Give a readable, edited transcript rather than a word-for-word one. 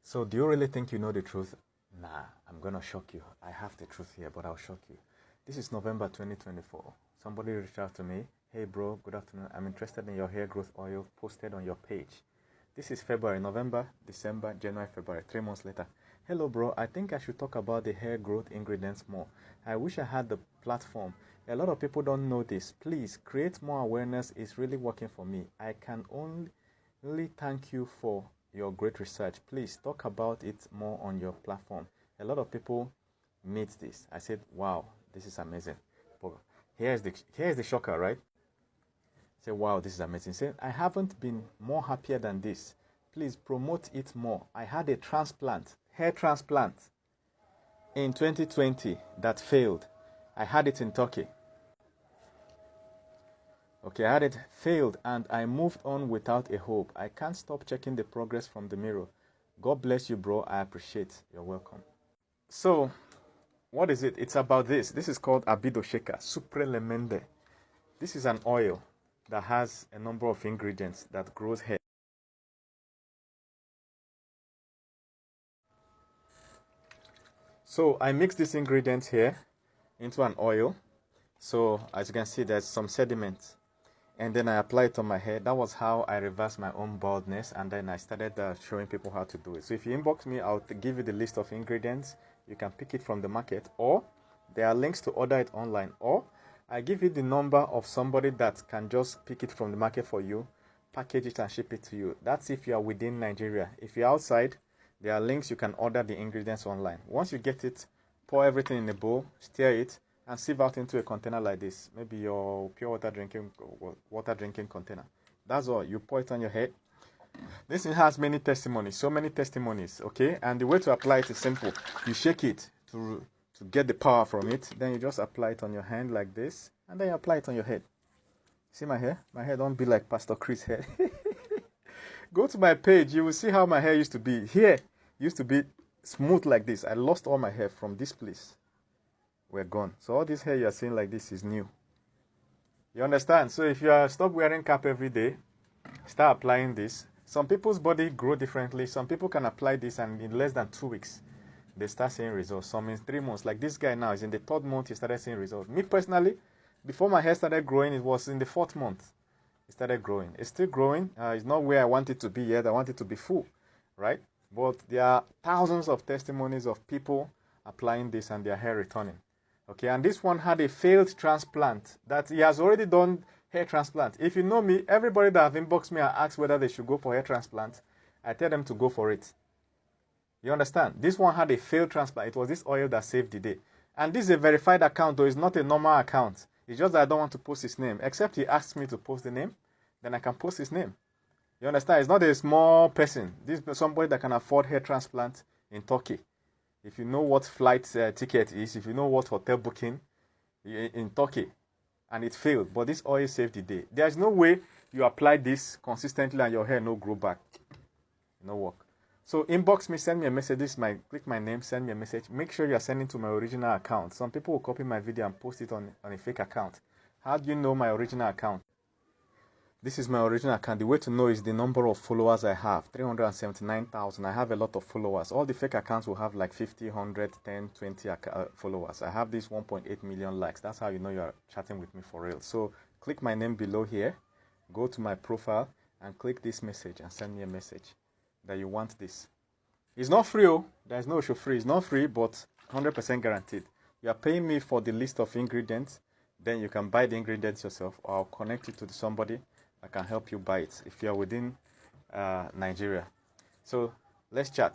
So do you really think you know the truth? Nah, I'm gonna shock you. I have the truth here, but I'll shock you. This is November 2024. Somebody reached out to me. Hey bro, good afternoon. I'm interested in your hair growth oil posted on your page. This is February, November, December, January, February, 3 months later. Hello bro, I think I should talk about the hair growth ingredients more. I wish I had the platform. A lot of people don't know this. Please create more awareness. It's really working for me. I can only thank you for your great research. Please talk about it more on your platform. A lot of people need this. I said, wow, this is amazing. But here's the shocker, right? Say, wow, this is amazing. Say, I haven't been more happier than this. Please promote it more. I had a transplant, hair transplant, in 2020 that failed. I had it in Turkey. Okay, I had it failed and I moved on without a hope. I can't stop checking the progress from the mirror. God bless you, bro. I appreciate. You're welcome. So, what is it? It's about this. This is called Abido Sheka, Suprelemende. This is an oil that has a number of ingredients that grows hair. So, I mix these ingredients here into an oil. So, as you can see, there's some sediment. And then I apply it on my hair. That was how I reversed my own baldness, and then I started showing people how to do it. So if you inbox me, I'll give you the list of ingredients. You can pick it from the market, or there are links to order it online, or I give you the number of somebody that can just pick it from the market for you, package it and ship it to you. That's if you are within Nigeria. If you're outside, there are links you can order the ingredients online. Once you get it, pour everything in a bowl, stir it, and sieve out into a container like this. Maybe your pure water drinking container. That's all. You pour it on your head. This has many testimonies, so many testimonies, okay? And the way to apply it is simple. You shake it to get the power from it. Then you just apply it on your hand like this, and then you apply it on your head. See my hair? My hair don't be like Pastor Chris' hair. Go to my page. You will see how my hair used to be. Here used to be smooth like this. I lost all my hair from this place. We're gone. So all this hair you're seeing like this is new. You understand? So if you stop wearing cap every day, start applying this. Some people's body grow differently. Some people can apply this and in less than 2 weeks, they start seeing results. Some in 3 months. Like this guy now is in the 3rd month, he started seeing results. Me personally, before my hair started growing, it was in the 4th month. It started growing. It's still growing. It's not where I want it to be yet. I want it to be full, right? But there are thousands of testimonies of people applying this and their hair returning. Okay, and this one had a failed transplant that he has already done hair transplant. If you know me, everybody that have inboxed me and asked whether they should go for hair transplant, I tell them to go for it. You understand? This one had a failed transplant. It was this oil that saved the day. And this is a verified account, though. It's not a normal account. It's just that I don't want to post his name. Except he asks me to post the name, then I can post his name. You understand? It's not a small person. This is somebody that can afford hair transplant in Turkey. If you know what flight ticket is, if you know what hotel booking in Turkey, and it failed, but this oil saved the day. There's no way you apply this consistently and your hair no grow back. No work. So inbox me, send me a message. Click my name, send me a message. Make sure you are sending to my original account. Some people will copy my video and post it on a fake account. How do you know my original account? This is my original account. The way to know is the number of followers I have. 379,000. I have a lot of followers. All the fake accounts will have like 50, 100, 10, 20 followers. I have this 1.8 million likes. That's how you know you're chatting with me for real. So click my name below here. Go to my profile and click this message and send me a message that you want this. It's not free. Oh. There's no show free. It's not free, but 100% guaranteed. You are paying me for the list of ingredients. Then you can buy the ingredients yourself, or I'll connect you to somebody I can help you buy it if you're within Nigeria. So let's chat.